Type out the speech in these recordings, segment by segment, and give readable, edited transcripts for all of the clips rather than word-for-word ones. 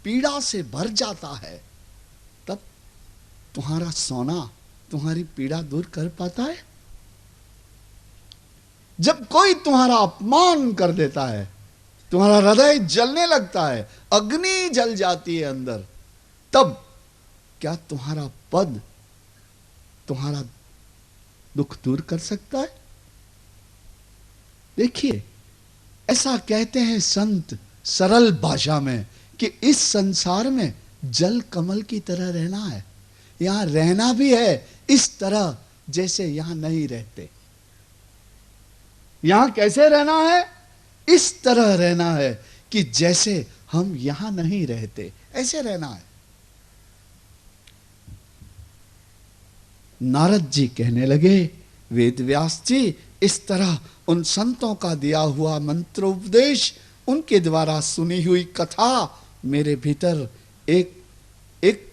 पीड़ा से भर जाता है, तब तुम्हारा सोना तुम्हारी पीड़ा दूर कर पाता है? जब कोई तुम्हारा अपमान कर देता है, तुम्हारा हृदय जलने लगता है, अग्नि जल जाती है अंदर, तब क्या तुम्हारा पद तुम्हारा दुख दूर कर सकता है? देखिए, ऐसा कहते हैं संत सरल भाषा में कि इस संसार में जल कमल की तरह रहना है। यहां रहना भी है इस तरह जैसे यहां नहीं रहते। यहां कैसे रहना है? इस तरह रहना है कि जैसे हम यहां नहीं रहते, ऐसे रहना है। नारद जी कहने लगे, वेद व्यास जी, इस तरह उन संतों का दिया हुआ मंत्रोपदेश, उनके द्वारा सुनी हुई कथा मेरे भीतर एक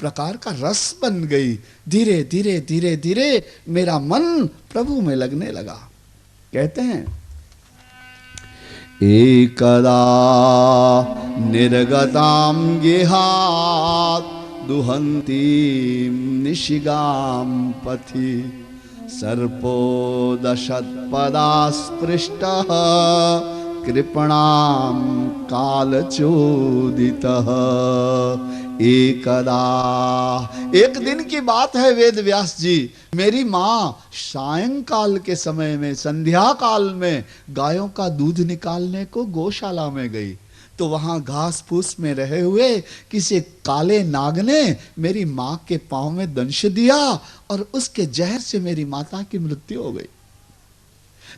प्रकार का रस बन गई। धीरे धीरे धीरे धीरे मेरा मन प्रभु में लगने लगा। कहते हैं, एकदा निर्गताम गेहात दुहंतीम निशिगाम पथि सर्पो दशत्पदास्पृष्टः कृपणाम कालचोदितः। एकदा, एक दिन की बात है वेद व्यास जी, मेरी माँ सायंकाल के समय में, संध्या काल में गायों का दूध निकालने को गौशाला में गई, तो वहां घास फूस में रहे हुए किसी काले नाग ने मेरी माँ के पांव में दंश दिया और उसके जहर से मेरी माता की मृत्यु हो गई।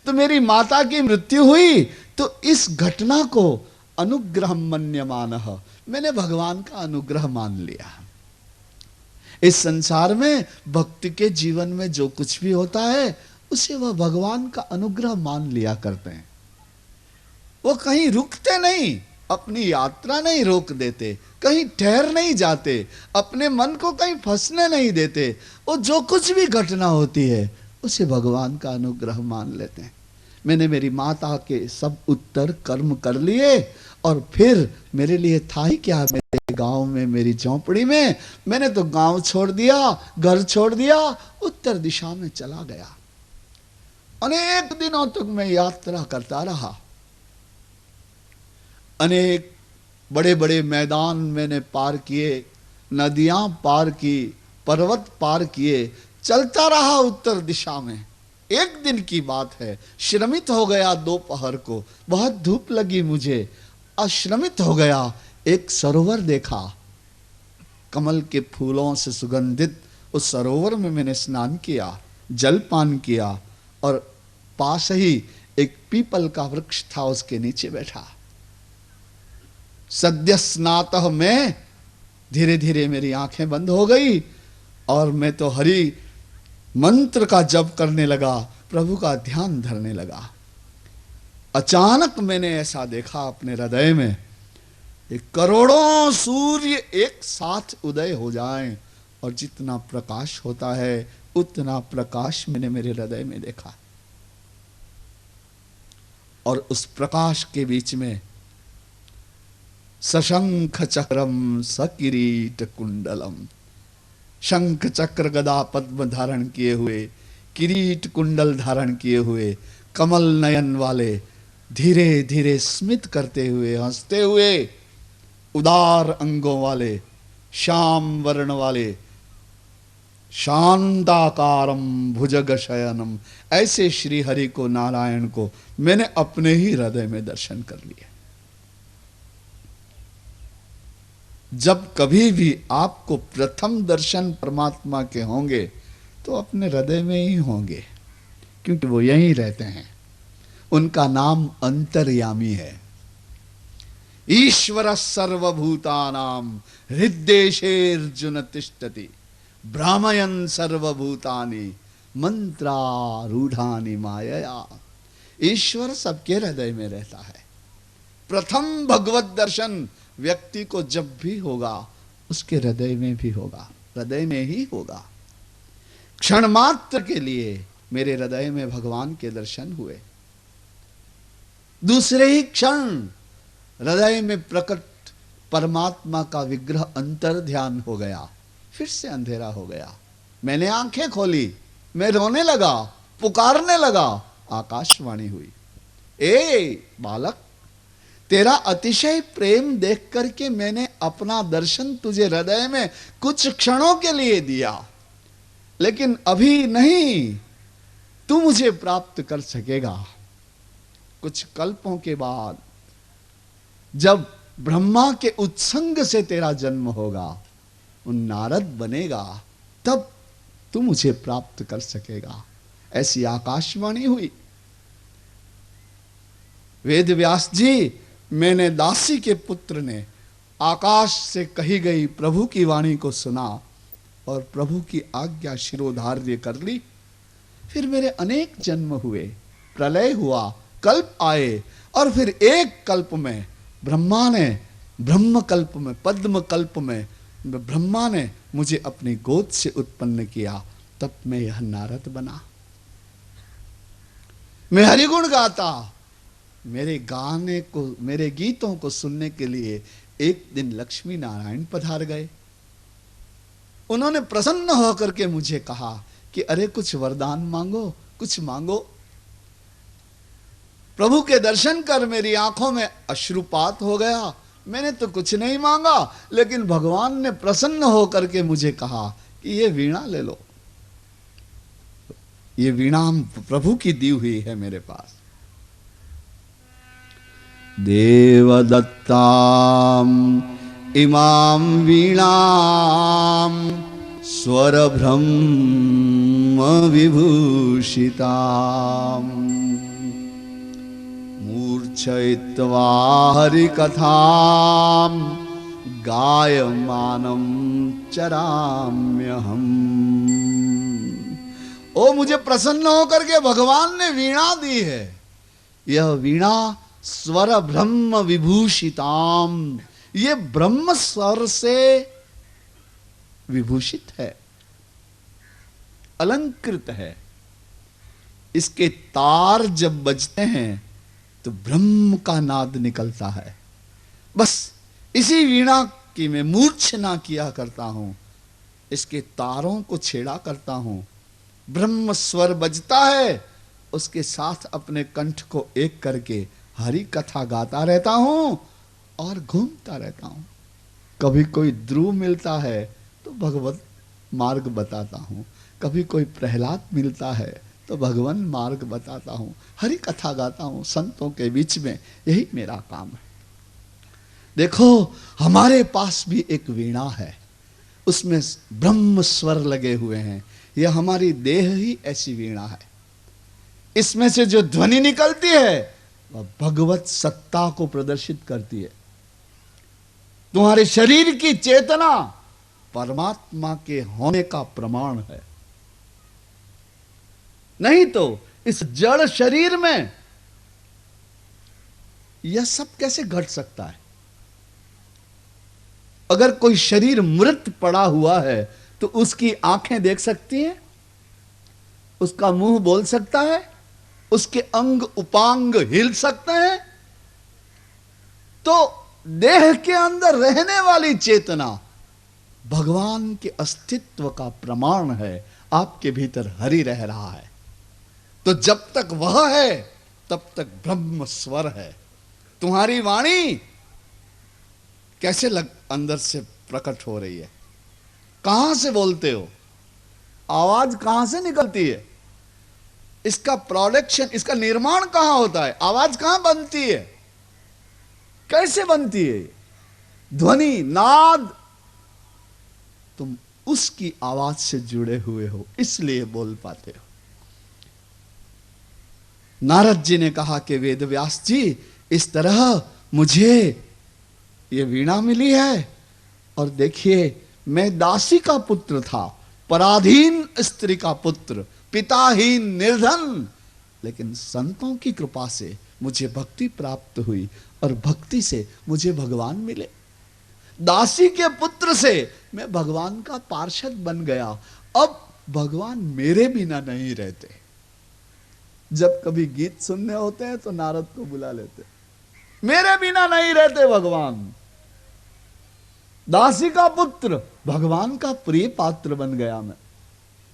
तो मेरी माता की मृत्यु हुई, तो इस घटना को अनुग्रह मन्यमानः, मैंने भगवान का अनुग्रह मान लिया। इस संसार में भक्ति के जीवन में जो कुछ भी होता है उसे वह भगवान का अनुग्रह मान लिया करते हैं। वो कहीं रुकते नहीं, अपनी यात्रा नहीं रोक देते, कहीं ठहर नहीं जाते, अपने मन को कहीं फंसने नहीं देते। वो जो कुछ भी घटना होती है उसे भगवान का अनुग्रह मान लेते हैं। मैंने मेरी माता के सब उत्तर कर्म कर लिए और फिर मेरे लिए था ही क्या, मेरे गांव में, मेरी झोंपड़ी में, मैंने तो गांव छोड़ दिया, घर छोड़ दिया, उत्तर दिशा में चला गया। अनेक दिनों तक मैं यात्रा करता रहा। अनेक बड़े बड़े मैदान मैंने पार किए, नदियां पार की, पर्वत पार किए, चलता रहा उत्तर दिशा में। एक दिन की बात है, श्रमित हो गया दोपहर को, बहुत धूप लगी मुझे, अश्रमित हो गया। एक सरोवर देखा, कमल के फूलों से सुगंधित उस सरोवर में मैंने स्नान किया, जलपान किया और पास ही एक पीपल का वृक्ष था, उसके नीचे बैठा। सद्य स्नातः में धीरे धीरे मेरी आंखें बंद हो गई और मैं तो हरि मंत्र का जप करने लगा, प्रभु का ध्यान धरने लगा। अचानक मैंने ऐसा देखा अपने हृदय में, एक करोड़ों सूर्य एक साथ उदय हो जाएं और जितना प्रकाश होता है उतना प्रकाश मैंने मेरे हृदय में देखा। और उस प्रकाश के बीच में सशंख चक्रम सकिरीट कुंडलम, शंख चक्र गदा पद्म धारण किए हुए, किरीट कुंडल धारण किए हुए, कमल नयन वाले, धीरे धीरे स्मित करते हुए, हंसते हुए, उदार अंगों वाले, श्याम वर्ण वाले, शांताकारम भुजग शयनम, ऐसे श्री हरि को, नारायण को मैंने अपने ही हृदय में दर्शन कर लिया। जब कभी भी आपको प्रथम दर्शन परमात्मा के होंगे तो अपने हृदय में ही होंगे, क्योंकि वो यहीं रहते हैं। उनका नाम अंतर्यामी है। ईश्वर सर्वभूतानाम हृद्देशेर्जुन तिष्ठति भ्रामयन् सर्वभूतानि मंत्रारूढ़ानि मायया। ईश्वर सबके हृदय में रहता है। प्रथम भगवत दर्शन व्यक्ति को जब भी होगा उसके हृदय में भी होगा, हृदय में ही होगा। क्षण मात्र के लिए मेरे हृदय में भगवान के दर्शन हुए, दूसरे ही क्षण हृदय में प्रकट परमात्मा का विग्रह अंतर ध्यान हो गया, फिर से अंधेरा हो गया। मैंने आंखें खोली, मैं रोने लगा, पुकारने लगा, आकाशवाणी हुई, ए बालक, तेरा अतिशय प्रेम देख करके मैंने अपना दर्शन तुझे हृदय में कुछ क्षणों के लिए दिया, लेकिन अभी नहीं, तू मुझे प्राप्त कर सकेगा। कुछ कल्पों के बाद जब ब्रह्मा के उत्संग से तेरा जन्म होगा, उन नारद बनेगा, तब तू मुझे प्राप्त कर सकेगा। ऐसी आकाशवाणी हुई। वेद व्यास जी, मैंने दासी के पुत्र ने आकाश से कही गई प्रभु की वाणी को सुना और प्रभु की आज्ञा शिरोधार्य कर ली। फिर मेरे अनेक जन्म हुए, प्रलय हुआ, कल्प आए, और फिर एक कल्प में ब्रह्मा ने, ब्रह्म कल्प में, पद्म कल्प में ब्रह्मा ने मुझे अपनी गोद से उत्पन्न किया, तब मैं यह नारद बना। मैं हरिगुण गाता, मेरे गाने को, मेरे गीतों को सुनने के लिए एक दिन लक्ष्मी नारायण पधार गए। उन्होंने प्रसन्न होकर के मुझे कहा कि अरे कुछ वरदान मांगो, कुछ मांगो। प्रभु के दर्शन कर मेरी आंखों में अश्रुपात हो गया। मैंने तो कुछ नहीं मांगा, लेकिन भगवान ने प्रसन्न होकर के मुझे कहा कि ये वीणा ले लो। ये वीणा प्रभु की दी हुई है मेरे पास। देवदत्ताम इमाम वीणाम स्वर ब्रह्म विभूषिताम मूर्छयित्वा हरिकथाम गायमानं चराम्यहम्। ओ मुझे प्रसन्न होकर के भगवान ने वीणा दी है। यह वीणा स्वर ब्रह्म विभूषिताम, ये ब्रह्म स्वर से विभूषित है, अलंकृत है। इसके तार जब बजते हैं तो ब्रह्म का नाद निकलता है। बस इसी वीणा की मैं मूर्छना किया करता हूं, इसके तारों को छेड़ा करता हूं, ब्रह्म स्वर बजता है, उसके साथ अपने कंठ को एक करके हरि कथा गाता रहता हूं और घूमता रहता हूं। कभी कोई ध्रुव मिलता है तो भगवत मार्ग बताता हूं, कभी कोई प्रहलाद मिलता है तो भगवान मार्ग बताता हूं, हरि कथा गाता हूं संतों के बीच में। यही मेरा काम है। देखो हमारे पास भी एक वीणा है, उसमें ब्रह्म स्वर लगे हुए हैं। यह हमारी देह ही ऐसी वीणा है। इसमें से जो ध्वनि निकलती है वह भगवत सत्ता को प्रदर्शित करती है। तुम्हारे शरीर की चेतना परमात्मा के होने का प्रमाण है। नहीं तो इस जड़ शरीर में यह सब कैसे घट सकता है? अगर कोई शरीर मृत पड़ा हुआ है तो उसकी आंखें देख सकती हैं, उसका मुंह बोल सकता है, उसके अंग उपांग हिल सकते हैं। तो देह के अंदर रहने वाली चेतना भगवान के अस्तित्व का प्रमाण है। आपके भीतर हरि रह रहा है, तो जब तक वह है तब तक ब्रह्म स्वर है। तुम्हारी वाणी कैसे अंदर से प्रकट हो रही है? कहां से बोलते हो? आवाज कहां से निकलती है? इसका प्रोडक्शन, इसका निर्माण कहां होता है? आवाज कहां बनती है? कैसे बनती है? ध्वनि, नाद, तुम उसकी आवाज से जुड़े हुए हो, इसलिए बोल पाते हो। नारद जी ने कहा कि वेद व्यास जी, इस तरह मुझे ये वीणा मिली है, और देखिए मैं दासी का पुत्र था, पराधीन स्त्री का पुत्र, पिताहीन, निर्धन, लेकिन संतों की कृपा से मुझे भक्ति प्राप्त हुई और भक्ति से मुझे भगवान मिले। दासी के पुत्र से मैं भगवान का पार्षद बन गया। अब भगवान मेरे बिना नहीं रहते। जब कभी गीत सुनने होते हैं तो नारद को बुला लेते, मेरे बिना नहीं रहते भगवान। दासी का पुत्र भगवान का प्रिय पात्र बन गया मैं।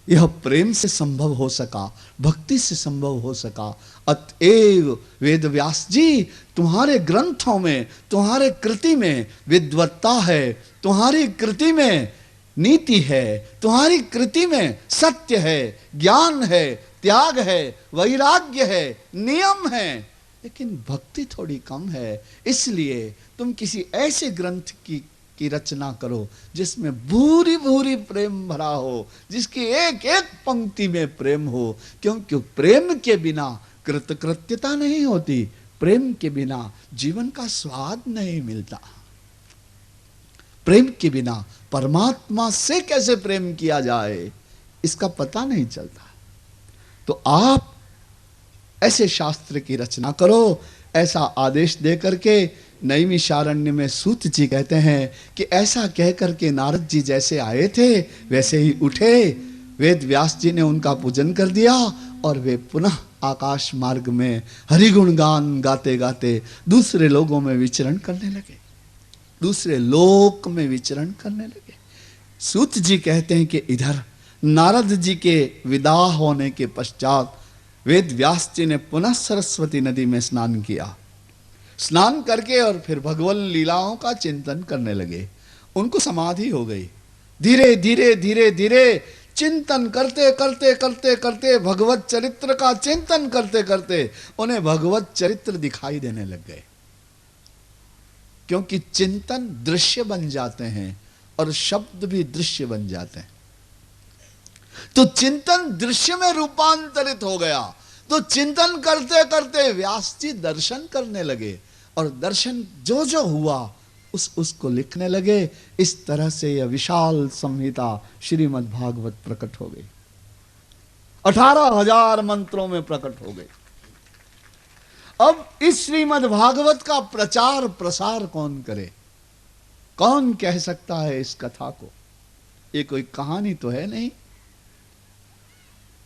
यह प्रेम से संभव हो सका, भक्ति से संभव हो सका। अतएव वेद व्यास जी, तुम्हारे ग्रंथों में, तुम्हारे कृति में विद्वत्ता है, तुम्हारी कृति में नीति है, तुम्हारी कृति में सत्य है, ज्ञान है, त्याग है, वैराग्य है, नियम है, लेकिन भक्ति थोड़ी कम है। इसलिए तुम किसी ऐसे ग्रंथ की रचना करो जिसमें भूरी भूरी प्रेम भरा हो, जिसकी एक एक पंक्ति में प्रेम हो, क्योंकि प्रेम के बिना कृतकृत्यता नहीं होती, प्रेम के बिना जीवन का स्वाद नहीं मिलता। प्रेम के बिना परमात्मा से कैसे प्रेम किया जाए इसका पता नहीं चलता। तो आप ऐसे शास्त्र की रचना करो, ऐसा आदेश दे करके नैमिषारण्य में सूत जी कहते हैं कि ऐसा कह करके नारद जी जैसे आए थे वैसे ही उठे। वेद व्यास जी ने उनका पूजन कर दिया और वे पुनः आकाश मार्ग में हरिगुण गान गाते गाते दूसरे लोगों में विचरण करने लगे, दूसरे लोक में विचरण करने लगे। सूत जी कहते हैं कि इधर नारद जी के विदा होने के पश्चात वेद व्यास जी ने पुनः सरस्वती नदी में स्नान किया। स्नान करके और फिर भगवान लीलाओं का चिंतन करने लगे। उनको समाधि हो गई। धीरे धीरे धीरे धीरे चिंतन करते करते करते करते भगवत चरित्र का चिंतन करते करते उन्हें भगवत चरित्र दिखाई देने लग गए। क्योंकि चिंतन दृश्य बन जाते हैं और शब्द भी दृश्य बन जाते हैं। तो चिंतन दृश्य में रूपांतरित हो गया। तो चिंतन करते करते व्यास जी दर्शन करने लगे और दर्शन जो जो हुआ उसको लिखने लगे। इस तरह से यह विशाल संहिता श्रीमद् भागवत प्रकट हो गई, 18,000 मंत्रों में प्रकट हो गई। अब इस श्रीमद् भागवत का प्रचार प्रसार कौन करे? कौन कह सकता है इस कथा को? ये कोई कहानी तो है नहीं,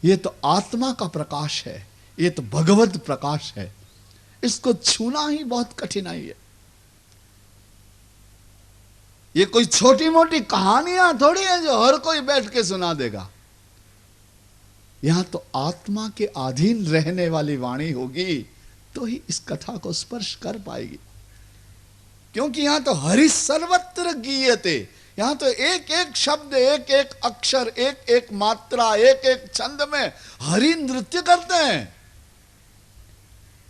ये तो आत्मा का प्रकाश है, ये तो भगवत प्रकाश है। इसको छूना ही बहुत कठिनाई है। ये कोई छोटी मोटी कहानियां थोड़ी है जो हर कोई बैठ के सुना देगा। यहां तो आत्मा के अधीन रहने वाली वाणी होगी तो ही इस कथा को स्पर्श कर पाएगी। क्योंकि यहां तो हरि सर्वत्र गीयते, यहां तो एक एक शब्द, एक एक अक्षर, एक एक मात्रा, एक एक छंद में हरि नृत्य करते हैं।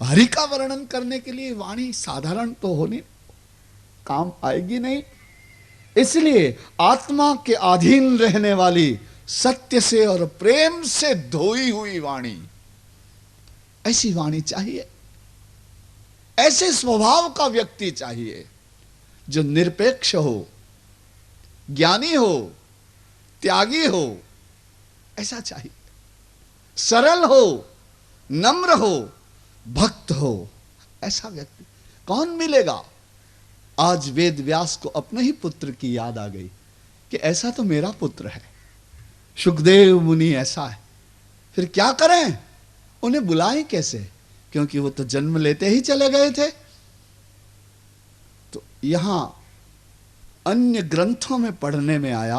हरि का वर्णन करने के लिए वाणी साधारण तो होनी काम आएगी नहीं। इसलिए आत्मा के अधीन रहने वाली, सत्य से और प्रेम से धोई हुई वाणी, ऐसी वाणी चाहिए। ऐसे स्वभाव का व्यक्ति चाहिए जो निरपेक्ष हो, ज्ञानी हो, त्यागी हो, ऐसा चाहिए। सरल हो, नम्र हो, भक्त हो, ऐसा व्यक्ति कौन मिलेगा? आज वेद व्यास को अपने ही पुत्र की याद आ गई कि ऐसा तो मेरा पुत्र है, सुखदेव मुनि ऐसा है। फिर क्या करें? उन्हें बुलाएं कैसे? क्योंकि वो तो जन्म लेते ही चले गए थे। तो यहां अन्य ग्रंथों में पढ़ने में आया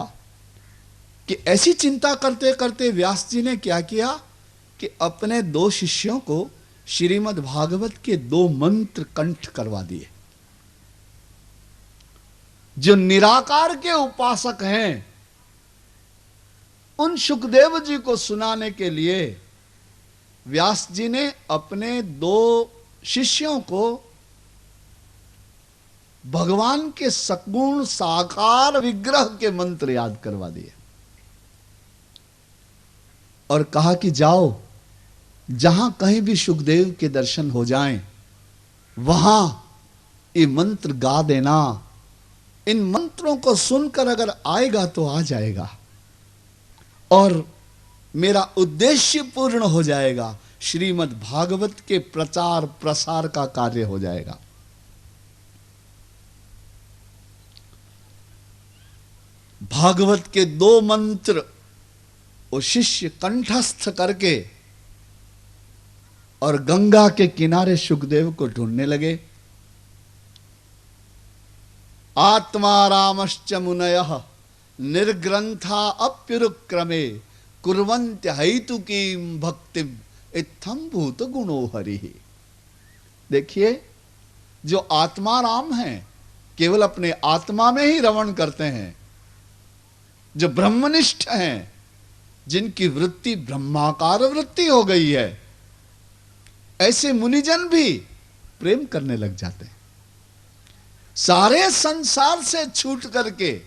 कि ऐसी चिंता करते करते व्यास जी ने क्या किया कि अपने 2 शिष्यों को श्रीमद् भागवत के 2 मंत्र कंठ करवा दिए। जो निराकार के उपासक हैं उन सुखदेव जी को सुनाने के लिए व्यास जी ने अपने 2 शिष्यों को भगवान के सगुण साकार विग्रह के मंत्र याद करवा दिए और कहा कि जाओ, जहां कहीं भी सुखदेव के दर्शन हो जाएं, वहां ये मंत्र गा देना। इन मंत्रों को सुनकर अगर आएगा तो आ जाएगा और मेरा उद्देश्य पूर्ण हो जाएगा, श्रीमद् भागवत के प्रचार प्रसार का कार्य हो जाएगा। भागवत के 2 मंत्र वो शिष्य कंठस्थ करके और गंगा के किनारे सुखदेव को ढूंढने लगे। आत्मा रामश्च मुनयः निर्ग्रंथा अप्युरुक्रमे कुर्वन्त्य हैतुकीं भक्तिम इत्थम भूत गुणो हरि। देखिए, जो आत्मा राम हैं केवल अपने आत्मा में ही रमण करते हैं, जो ब्रह्मनिष्ठ हैं, जिनकी वृत्ति ब्रह्माकार वृत्ति हो गई है, ऐसे मुनिजन भी प्रेम करने लग जाते हैं। सारे संसार से छूट करके,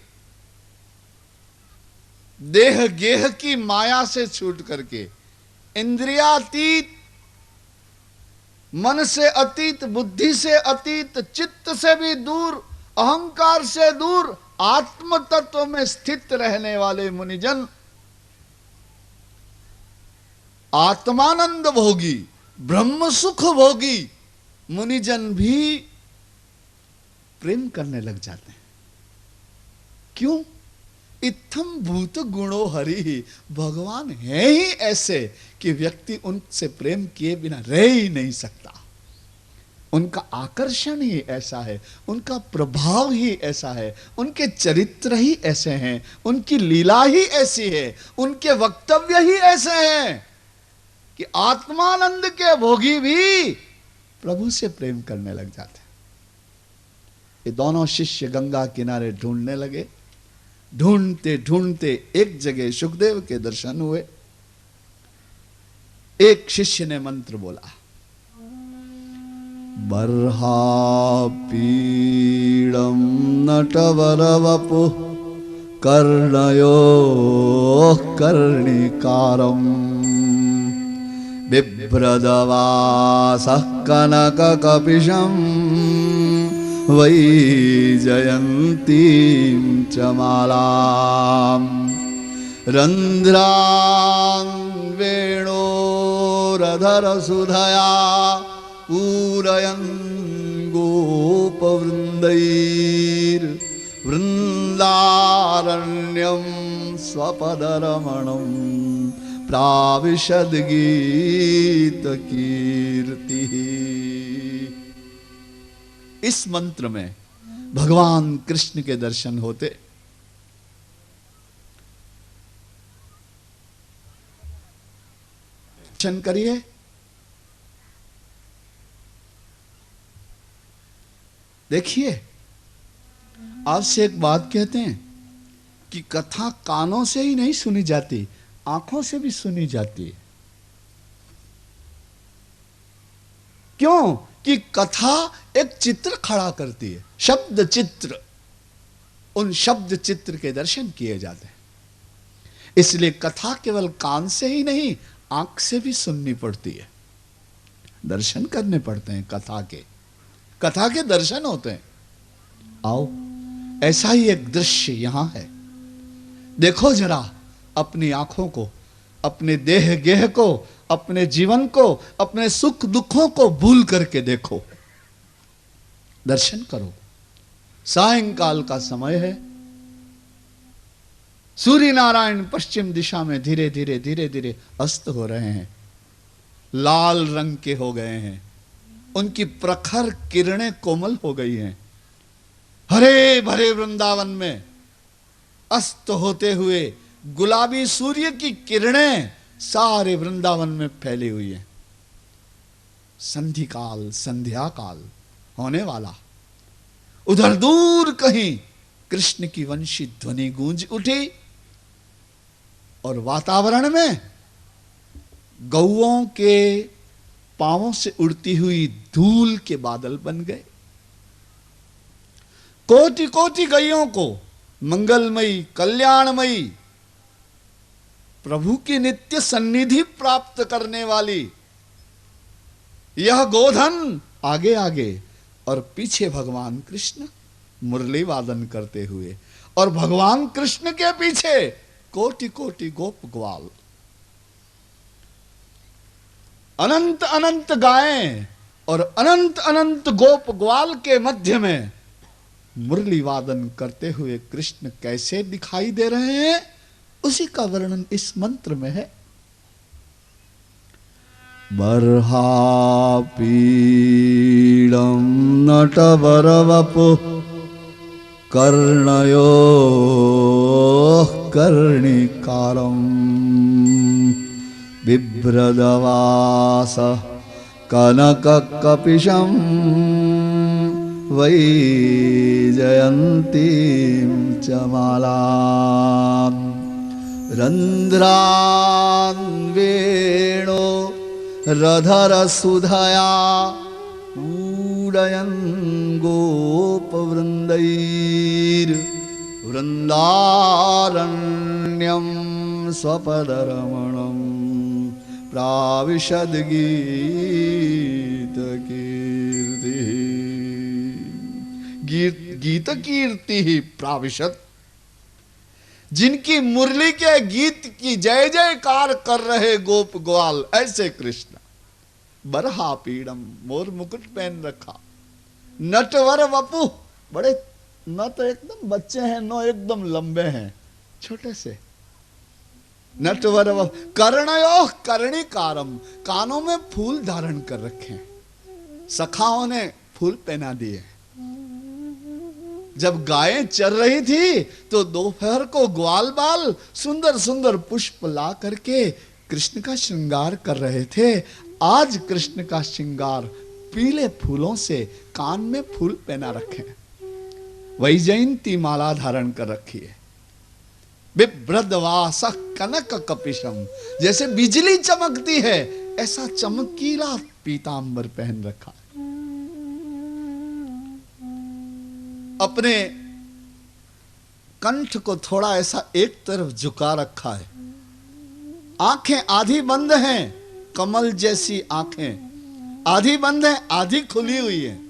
देह गेह की माया से छूट करके, इंद्रियातीत, मन से अतीत, बुद्धि से अतीत, चित्त से भी दूर, अहंकार से दूर, आत्म तत्व में स्थित रहने वाले मुनिजन, आत्मानंद भोगी, ब्रह्म सुख भोगी मुनिजन भी प्रेम करने लग जाते हैं। क्यों? इत्थम भूत गुणो हरि। भगवान है ही ऐसे कि व्यक्ति उनसे प्रेम किए बिना रह ही नहीं सकता। उनका आकर्षण ही ऐसा है, उनका प्रभाव ही ऐसा है, उनके चरित्र ही ऐसे हैं, उनकी लीला ही ऐसी है, उनके वक्तव्य ही ऐसे हैं कि आत्मानंद के भोगी भी प्रभु से प्रेम करने लग जाते हैं। ये दोनों शिष्य गंगा किनारे ढूंढने लगे। ढूंढते ढूंढते एक जगह सुखदेव के दर्शन हुए। एक शिष्य ने मंत्र बोला, बर्हा पीड़म नटवरवपु कर्णयो कर्णिकारम बिभ्रदवासः कनककपिशं वैजयन्तीं च मालां रन्ध्रान् वेणोरधरसुधया पूरयन् गोपवृन्दैर्वृन्दारण्यं स्वपदरमणं प्राविशद गीत कीर्ति। इस मंत्र में भगवान कृष्ण के दर्शन होते। दर्शन करिए। देखिए, आपसे एक बात कहते हैं कि कथा कानों से ही नहीं सुनी जाती, आंखों से भी सुनी जाती है। क्यों? कि कथा एक चित्र खड़ा करती है, शब्द चित्र। उन शब्द चित्र के दर्शन किए जाते हैं। इसलिए कथा केवल कान से ही नहीं, आंख से भी सुननी पड़ती है, दर्शन करने पड़ते हैं। कथा के दर्शन होते हैं। आओ, ऐसा ही एक दृश्य यहां है। देखो जरा अपनी आंखों को, अपने देह गेह को, अपने जीवन को, अपने सुख दुखों को भूल करके देखो, दर्शन करो। सायंकाल का समय है। सूर्य नारायण पश्चिम दिशा में धीरे धीरे धीरे धीरे अस्त हो रहे हैं, लाल रंग के हो गए हैं। उनकी प्रखर किरणें कोमल हो गई हैं। हरे भरे वृंदावन में अस्त होते हुए गुलाबी सूर्य की किरणें सारे वृंदावन में फैली हुई हैं। संधिकाल, संध्या काल होने वाला। उधर दूर कहीं कृष्ण की वंशी ध्वनि गूंज उठी और वातावरण में गौओं के पांवों से उड़ती हुई धूल के बादल बन गए। कोटि कोटि गैयों को मंगलमयी, कल्याणमयी, प्रभु की नित्य सन्निधि प्राप्त करने वाली यह गोधन आगे आगे और पीछे भगवान कृष्ण मुरली वादन करते हुए, और भगवान कृष्ण के पीछे कोटि कोटि गोप ग्वाल, अनंत अनंत गायें और अनंत अनंत गोप ग्वाल के मध्य में मुरली वादन करते हुए कृष्ण कैसे दिखाई दे रहे हैं, उसी का वर्णन इस मंत्र में है। बर्हा पीडम नटवरवपु कर्णयोः कर्णिकारम् बिभ्रदवासः कनककपिशं वैजयन्तीं च मालाम् रन्ध्रान् वेणो रधरसुधया पूरयन् गोपवृन्दैर्वृन्दारण्यं स्वपदरमणं प्राविशद् गीतकीर्ति प्राविशत्। जिनकी मुरली के गीत की जय जयकार कर रहे गोप ग्वाल ऐसे कृष्ण। बरहा पीड़म, मोर मुकुट पहन रखा। नटवर वपु, बड़े न तो एकदम बच्चे हैं न एकदम लंबे हैं, छोटे से नटवर वपु। कर्णयो कर्णिकारम, कानों में फूल धारण कर रखे हैं। सखाओं ने फूल पहना दिए। जब गायें चर रही थी तो दोपहर को ग्वाल बाल सुंदर सुंदर पुष्प ला करके कृष्ण का श्रृंगार कर रहे थे। आज कृष्ण का श्रृंगार पीले फूलों से, कान में फूल पहना रखे, वैजयंती माला धारण कर रखी है। बिभ्रदवास कनक कपिशम, जैसे बिजली चमकती है ऐसा चमकीला पीतांबर पहन रखा है। अपने कंठ को थोड़ा ऐसा एक तरफ झुका रखा है। आंखें आधी बंद हैं, कमल जैसी आंखें आधी बंद हैं आधी खुली हुई हैं।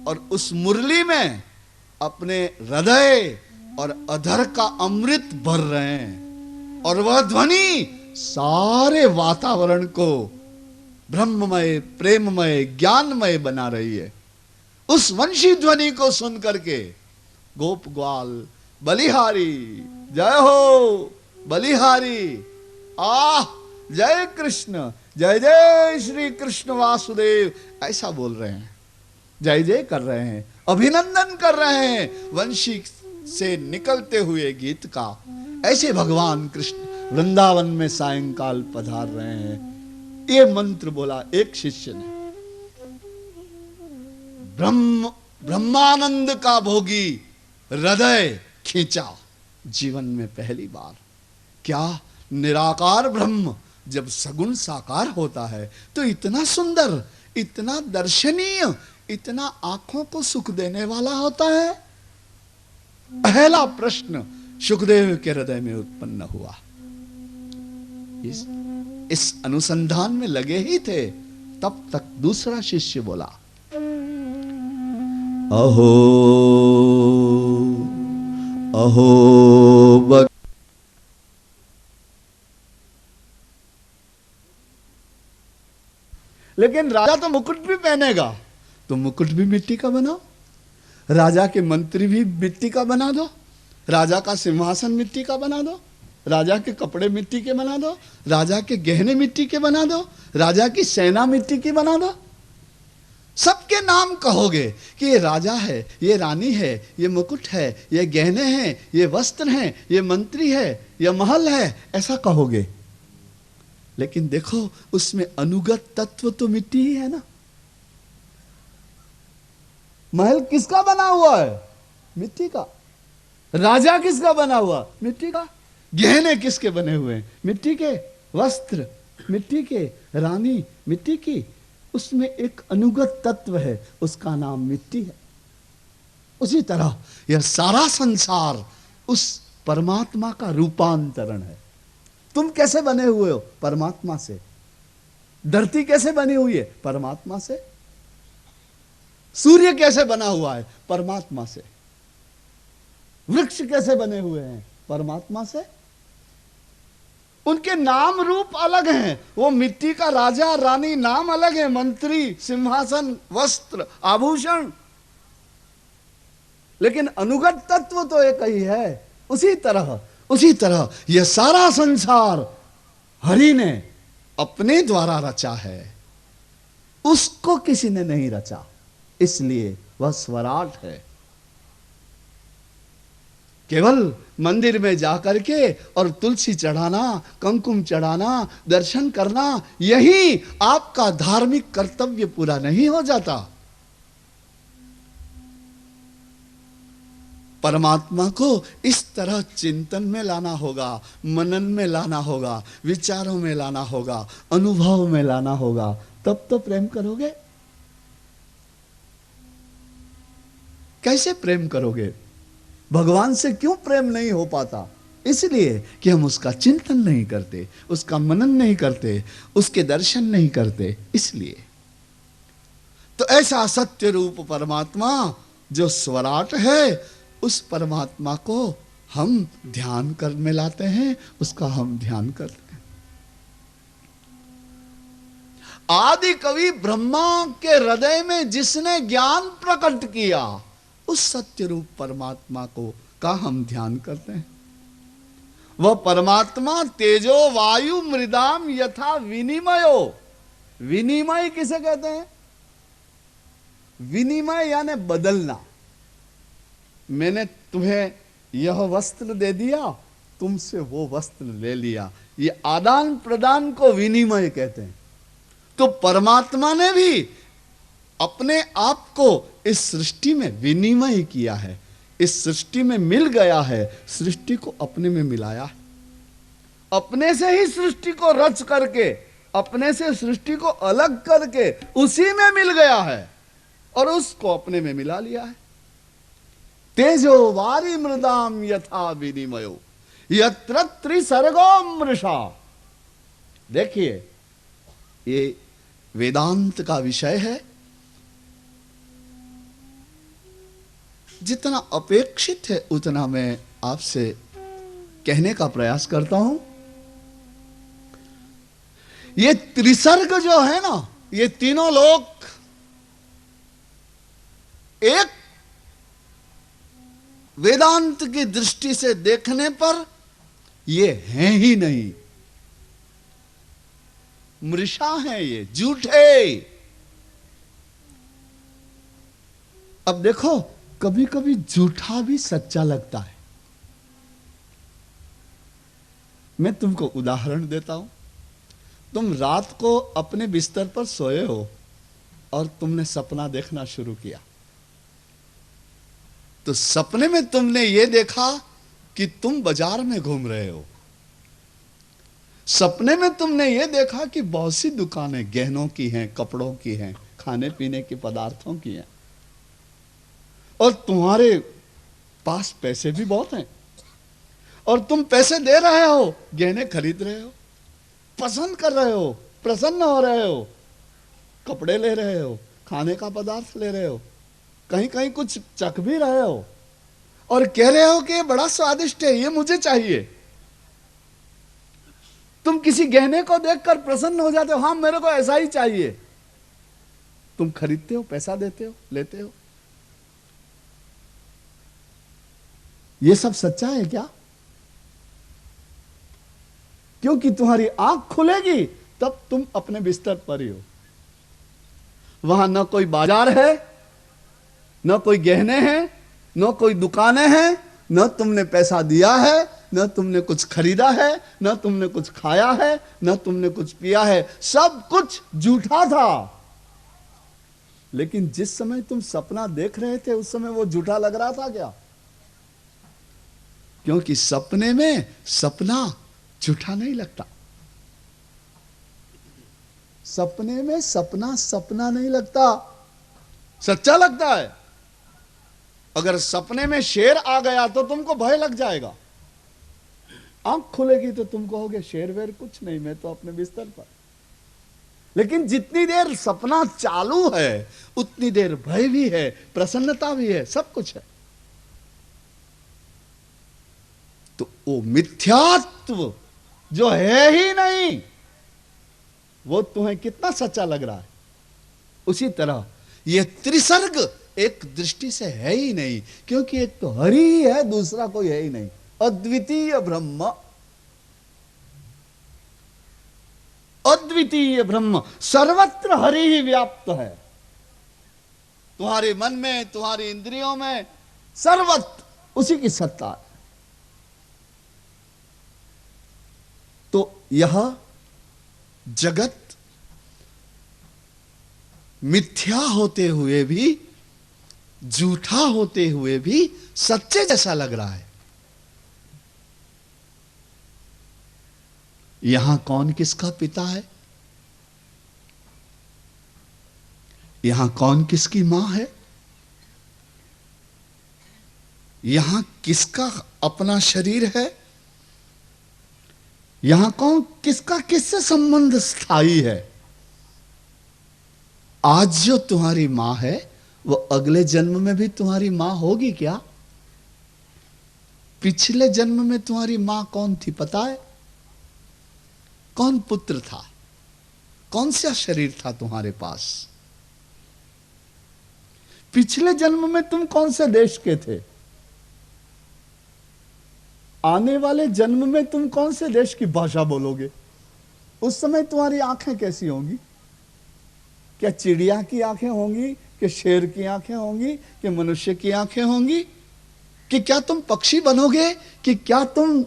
और उस मुरली में अपने हृदय और अधर का अमृत भर रहे हैं। और वह ध्वनि सारे वातावरण को ब्रह्ममय, प्रेममय, ज्ञानमय बना रही है। उस वंशी ध्वनि को सुन करके गोप ग्वाल बलिहारी जय हो, बलिहारी आह जय कृष्ण, जय जय श्री कृष्ण वासुदेव, ऐसा बोल रहे हैं। जय जय कर रहे हैं, अभिनंदन कर रहे हैं वंशी से निकलते हुए गीत का। ऐसे भगवान कृष्ण वृंदावन में सायंकाल पधार रहे हैं। ये मंत्र बोला एक शिष्य ने। ब्रह्मानंद का भोगी हृदय खींचा जीवन में पहली बार। क्या निराकार ब्रह्म जब सगुण साकार होता है तो इतना सुंदर, इतना दर्शनीय, इतना आंखों को सुख देने वाला होता है। पहला प्रश्न सुखदेव के हृदय में उत्पन्न हुआ। इस अनुसंधान में लगे ही थे, तब तक दूसरा शिष्य बोला, अहो अहो लेकिन राजा तो मुकुट भी पहनेगा, तो मुकुट भी मिट्टी का बनाओ, राजा के मंत्री भी मिट्टी का बना दो, राजा का सिंहासन मिट्टी का बना दो, राजा के कपड़े मिट्टी के बना दो, राजा के गहने मिट्टी के बना दो, राजा की सेना मिट्टी की बना दो। सबके नाम कहोगे कि ये राजा है, ये रानी है, ये मुकुट है, ये गहने हैं, ये वस्त्र हैं, ये मंत्री है, ये महल है, ऐसा कहोगे। लेकिन देखो उसमें अनुगत तत्व तो मिट्टी ही है ना। महल किसका बना हुआ है? मिट्टी का। राजा किसका बना हुआ? मिट्टी का। गहने किसके बने हुए हैं? मिट्टी के। वस्त्र मिट्टी के, रानी मिट्टी की। उसमें एक अनुगत तत्व है, उसका नाम मिट्टी है। उसी तरह यह सारा संसार उस परमात्मा का रूपांतरण है। तुम कैसे बने हुए हो? परमात्मा से। धरती कैसे बनी हुई है? परमात्मा से। सूर्य कैसे बना हुआ है? परमात्मा से। वृक्ष कैसे बने हुए हैं? परमात्मा से। उनके नाम रूप अलग हैं। वो मिट्टी का राजा रानी नाम अलग है, मंत्री, सिंहासन, वस्त्र, आभूषण, लेकिन अनुगत तत्व तो एक ही है। उसी तरह यह सारा संसार हरि ने अपने द्वारा रचा है, उसको किसी ने नहीं रचा, इसलिए वह स्वराट है। केवल मंदिर में जाकर के और तुलसी चढ़ाना, कुमकुम चढ़ाना, दर्शन करना, यही आपका धार्मिक कर्तव्य पूरा नहीं हो जाता। परमात्मा को इस तरह चिंतन में लाना होगा, मनन में लाना होगा, विचारों में लाना होगा, अनुभव में लाना होगा, तब तो प्रेम करोगे। कैसे प्रेम करोगे? भगवान से क्यों प्रेम नहीं हो पाता? इसलिए कि हम उसका चिंतन नहीं करते, उसका मनन नहीं करते, उसके दर्शन नहीं करते। इसलिए तो ऐसा सत्य रूप परमात्मा जो स्वराट है, उस परमात्मा को हम ध्यान कर में लाते हैं, उसका हम ध्यान करते हैं। आदि कवि ब्रह्मा के हृदय में जिसने ज्ञान प्रकट किया, उस सत्य रूप परमात्मा को का हम ध्यान करते हैं। वह परमात्मा तेजो वायु मृदाम यथा विनिमयो। विनिमय किसे कहते हैं? विनिमय यानी बदलना। मैंने तुम्हें यह वस्त्र दे दिया, तुमसे वो वस्त्र ले लिया, ये आदान प्रदान को विनिमय कहते हैं। तो परमात्मा ने भी अपने आप को इस सृष्टि में विनिमय किया है, इस सृष्टि में मिल गया है, सृष्टि को अपने में मिलाया है। अपने से ही सृष्टि को रच करके, अपने से सृष्टि को अलग करके उसी में मिल गया है और उसको अपने में मिला लिया है। तेजो वारी मृदाम यथा विनिमयो यत्र त्रिसर्गो मृषा। देखिए, ये वेदांत का विषय है। जितना अपेक्षित है उतना मैं आपसे कहने का प्रयास करता हूं। ये त्रिसर्ग जो है ना, ये तीनों लोक एक वेदांत की दृष्टि से देखने पर ये हैं ही नहीं, मृषा है, ये झूठे। अब देखो, कभी कभी झूठा भी सच्चा लगता है। मैं तुमको उदाहरण देता हूं। तुम रात को अपने बिस्तर पर सोए हो और तुमने सपना देखना शुरू किया। तो सपने में तुमने ये देखा कि तुम बाजार में घूम रहे हो। सपने में तुमने ये देखा कि बहुत सी दुकानें गहनों की हैं, कपड़ों की हैं, खाने पीने के पदार्थों की हैं, और तुम्हारे पास पैसे भी बहुत हैं और तुम पैसे दे रहे हो, गहने खरीद रहे हो, पसंद कर रहे हो, प्रसन्न हो रहे हो, कपड़े ले रहे हो, खाने का पदार्थ ले रहे हो, कहीं कहीं कुछ चख भी रहे हो और कह रहे हो कि ये बड़ा स्वादिष्ट है, ये मुझे चाहिए। तुम किसी गहने को देखकर प्रसन्न हो जाते हो, हाँ मेरे को ऐसा ही चाहिए। तुम खरीदते हो, पैसा देते हो, लेते हो। ये सब सच्चा है क्या? क्योंकि तुम्हारी आंख खुलेगी तब तुम अपने बिस्तर पर ही हो। वहां न कोई बाजार है, न कोई गहने हैं, न कोई दुकानें हैं, न तुमने पैसा दिया है, न तुमने कुछ खरीदा है, न तुमने कुछ खाया है, न तुमने कुछ पिया है। सब कुछ झूठा था। लेकिन जिस समय तुम सपना देख रहे थे उस समय वो झूठा लग रहा था क्या? क्योंकि सपने में सपना झूठा नहीं लगता। सपने में सपना सपना नहीं लगता, सच्चा लगता है। अगर सपने में शेर आ गया तो तुमको भय लग जाएगा। आंख खुलेगी तो तुम कहोगे शेर वेर कुछ नहीं, मैं तो अपने बिस्तर पर। लेकिन जितनी देर सपना चालू है उतनी देर भय भी है, प्रसन्नता भी है, सब कुछ है। तो वो मिथ्यात्व जो है ही नहीं, वो तुम्हें कितना सच्चा लग रहा है। उसी तरह ये त्रिसर्ग एक दृष्टि से है ही नहीं, क्योंकि एक तो हरि ही है, दूसरा कोई है ही नहीं। अद्वितीय ब्रह्म, अद्वितीय ब्रह्म, सर्वत्र हरि ही व्याप्त है। तुम्हारे मन में, तुम्हारी इंद्रियों में, सर्वत्र उसी की सत्ता है। तो यह जगत मिथ्या होते हुए भी, झूठा होते हुए भी सच्चे जैसा लग रहा है। यहां कौन किसका पिता है? यहां कौन किसकी मां है? यहां किसका अपना शरीर है? यहां कौन किसका किससे संबंध स्थायी है? आज जो तुम्हारी मां है वो अगले जन्म में भी तुम्हारी मां होगी क्या? पिछले जन्म में तुम्हारी मां कौन थी पता है? कौन पुत्र था? कौन सा शरीर था तुम्हारे पास? पिछले जन्म में तुम कौन से देश के थे? आने वाले जन्म में तुम कौन से देश की भाषा बोलोगे? उस समय तुम्हारी आंखें कैसी होंगी? क्या चिड़िया की आंखें होंगी, कि शेर की आंखें होंगी, कि मनुष्य की आंखें होंगी? कि क्या तुम पक्षी बनोगे, कि क्या तुम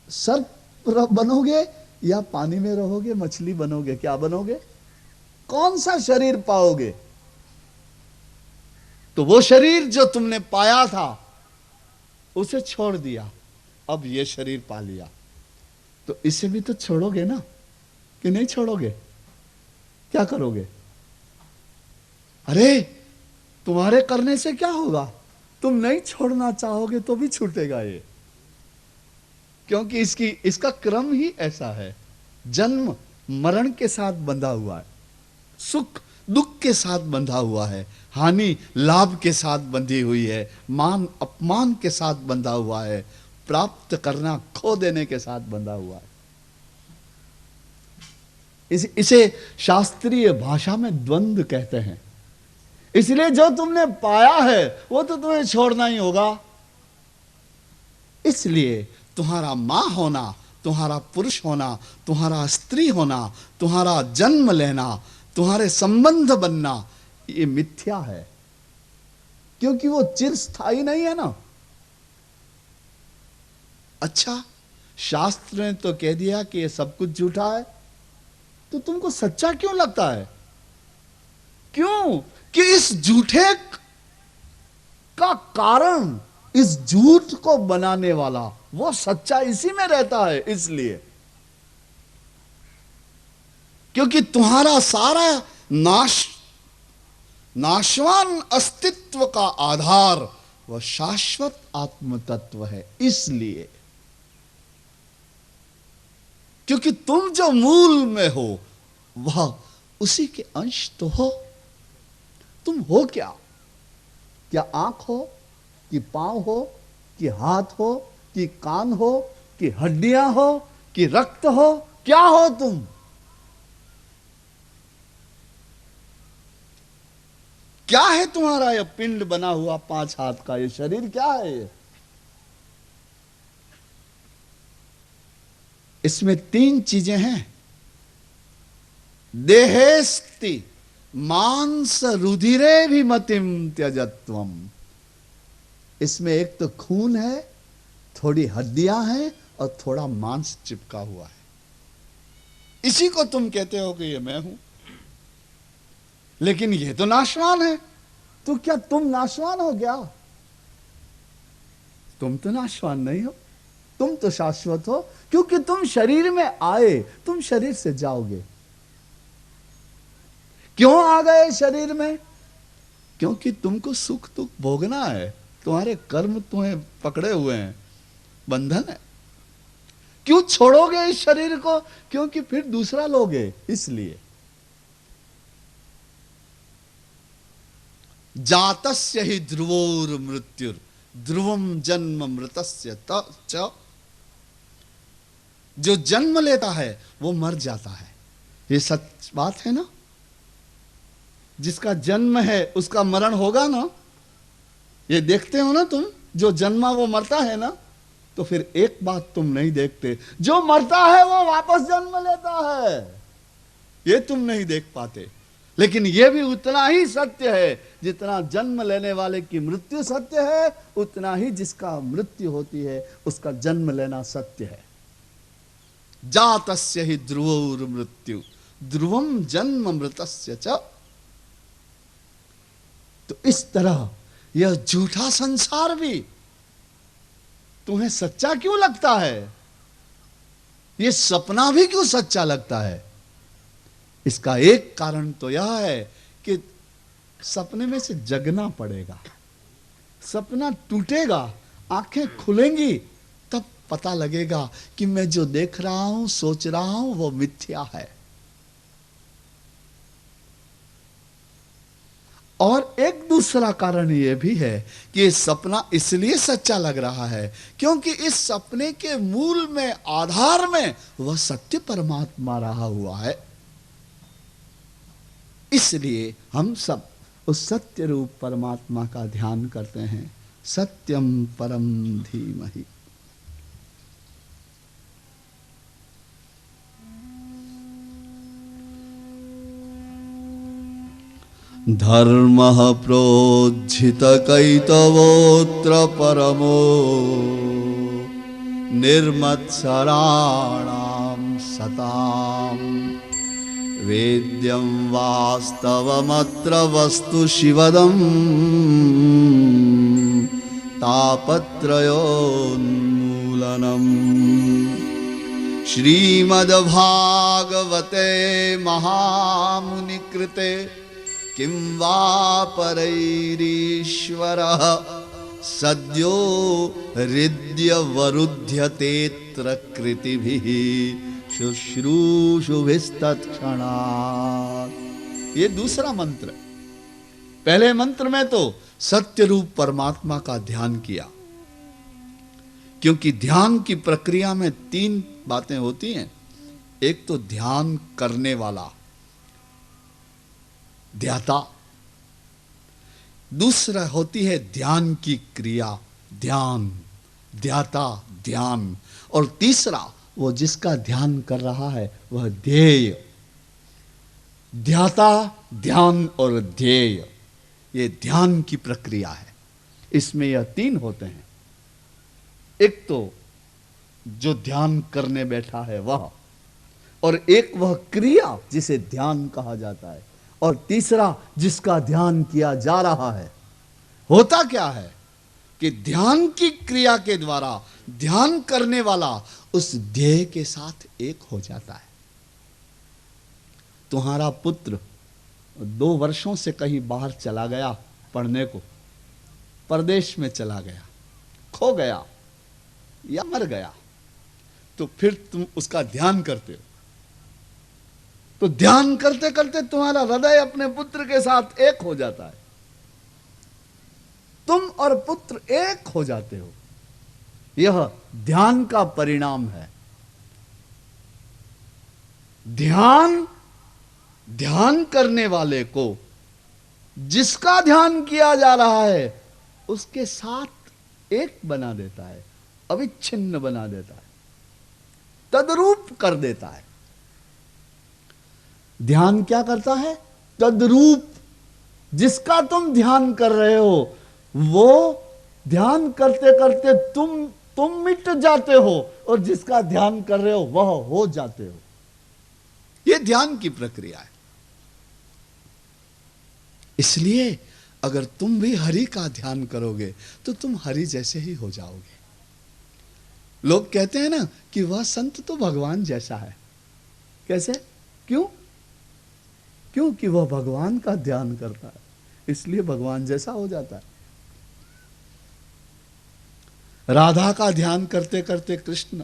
सर्प बनोगे, या पानी में रहोगे, मछली बनोगे? क्या बनोगे? कौन सा शरीर पाओगे? तो वो शरीर जो तुमने पाया था उसे छोड़ दिया, अब ये शरीर पा लिया, तो इसे भी तो छोड़ोगे ना, कि नहीं छोड़ोगे? क्या करोगे? अरे तुम्हारे करने से क्या होगा? तुम नहीं छोड़ना चाहोगे तो भी छूटेगा ये, क्योंकि इसका क्रम ही ऐसा है। जन्म मरण के साथ बंधा हुआ है, सुख दुख के साथ बंधा हुआ है, हानि लाभ के साथ बंधी हुई है, मान अपमान के साथ बंधा हुआ है, प्राप्त करना खो देने के साथ बंधा हुआ है। इसे शास्त्रीय भाषा में द्वंद्व कहते हैं। इसलिए जो तुमने पाया है वो तो तुम्हें छोड़ना ही होगा। इसलिए तुम्हारा मां होना, तुम्हारा पुरुष होना, तुम्हारा स्त्री होना, तुम्हारा जन्म लेना, तुम्हारे संबंध बनना, ये मिथ्या है, क्योंकि वो चिरस्थायी नहीं है ना। अच्छा, शास्त्र ने तो कह दिया कि ये सब कुछ झूठा है, तो तुमको सच्चा क्यों लगता है? क्यों? कि इस झूठे का कारण, इस झूठ को बनाने वाला वो सच्चा इसी में रहता है। इसलिए क्योंकि तुम्हारा सारा नाशवान अस्तित्व का आधार वह शाश्वत आत्म तत्व है। इसलिए क्योंकि तुम जो मूल में हो वह उसी के अंश तो हो। तुम हो क्या? क्या आंख हो, कि पांव हो, कि हाथ हो, कि कान हो, कि हड्डियां हो, कि रक्त हो? क्या हो तुम? क्या है तुम्हारा यह पिंड बना हुआ 5 हाथ का ये शरीर? क्या है ये? इसमें 3 चीजें हैं। देहेस्ति मांस रुधिरे भी मतिम त्यजत्वम। इसमें एक तो खून है, थोड़ी हड्डियां हैं और थोड़ा मांस चिपका हुआ है। इसी को तुम कहते हो कि ये मैं हूं, लेकिन ये तो नाशवान है। तो क्या तुम नाशवान हो क्या? तुम तो नाशवान नहीं हो, तुम तो शाश्वत हो, क्योंकि तुम शरीर में आए, तुम शरीर से जाओगे। क्यों आ गए शरीर में? क्योंकि तुमको सुख दुख भोगना है, तुम्हारे कर्म तुम्हें पकड़े हुए हैं, बंधन है। क्यों छोड़ोगे इस शरीर को? क्योंकि फिर दूसरा लोगे। इसलिए जातस्य ही ध्रुवोर मृत्युर ध्रुवम जन्म मृतस्य च। जो जन्म लेता है वो मर जाता है। ये सच बात है ना। जिसका जन्म है उसका मरण होगा ना। ये देखते हो ना तुम, जो जन्मा वो मरता है ना। तो फिर एक बात तुम नहीं देखते, जो मरता है वो वापस जन्म लेता है। ये तुम नहीं देख पाते। लेकिन यह भी उतना ही सत्य है जितना जन्म लेने वाले की मृत्यु सत्य है, उतना ही जिसका मृत्यु होती है उसका जन्म लेना सत्य है। जातस्य हि ध्रुवोर मृत्यु ध्रुवम जन्म मृतस्य च। तो इस तरह यह झूठा संसार भी तुम्हें सच्चा क्यों लगता है? यह सपना भी क्यों सच्चा लगता है? इसका एक कारण तो यह है कि सपने में से जगना पड़ेगा, सपना टूटेगा, आंखें खुलेंगी, तब पता लगेगा कि मैं जो देख रहा हूं, सोच रहा हूं, वो मिथ्या है। और एक दूसरा कारण यह भी है कि ये सपना इसलिए सच्चा लग रहा है क्योंकि इस सपने के मूल में, आधार में वह सत्य परमात्मा रहा हुआ है। इसलिए हम सब उस सत्य रूप परमात्मा का ध्यान करते हैं। सत्यम परम धीमहि। धर्मः प्रोज्झित कैतवोऽत्र परमो निर्मत्सराणां सताम् वेद्यं वास्तवमत्र वस्तु शिवदम् तापत्रयोन्मूलनम्। श्रीमद्भागवते महामुनिकृते किं वा परैरीश्वरः सद्यो हृद्यवरुध्यतेऽत्र कृतिभिः शुश्रूषुभिस्तत्क्षणात्। ये दूसरा मंत्र। पहले मंत्र में तो सत्य रूप परमात्मा का ध्यान किया, क्योंकि ध्यान की प्रक्रिया में तीन बातें होती हैं। एक तो ध्यान करने वाला, ध्याता। दूसरा होती है ध्यान की क्रिया, ध्यान, ध्येता, ध्यान। और तीसरा वो जिसका ध्यान कर रहा है वह ध्येय। ध्याता, ध्यान और ध्येय, ये ध्यान की प्रक्रिया है। इसमें यह तीन होते हैं। एक तो जो ध्यान करने बैठा है वह, और एक वह क्रिया जिसे ध्यान कहा जाता है, और तीसरा जिसका ध्यान किया जा रहा है। होता क्या है कि ध्यान की क्रिया के द्वारा ध्यान करने वाला उस ध्येय के साथ एक हो जाता है। तुम्हारा पुत्र 2 वर्षों से कहीं बाहर चला गया पढ़ने को, परदेश में चला गया, खो गया या मर गया, तो फिर तुम उसका ध्यान करते हो। तो ध्यान करते करते तुम्हारा हृदय अपने पुत्र के साथ एक हो जाता है। तुम और पुत्र एक हो जाते हो। यह ध्यान का परिणाम है। ध्यान करने वाले को जिसका ध्यान किया जा रहा है उसके साथ एक बना देता है, अविच्छिन्न बना देता है, तद्रूप कर देता है। ध्यान क्या करता है? तद्रूप। जिसका तुम ध्यान कर रहे हो वो ध्यान करते करते तुम मिट जाते हो, और जिसका ध्यान कर रहे हो वह हो जाते हो। यह ध्यान की प्रक्रिया है। इसलिए अगर तुम भी हरि का ध्यान करोगे तो तुम हरि जैसे ही हो जाओगे। लोग कहते हैं ना कि वह संत तो भगवान जैसा है। कैसे? क्यों? क्योंकि वह भगवान का ध्यान करता है, इसलिए भगवान जैसा हो जाता है। राधा का ध्यान करते करते कृष्ण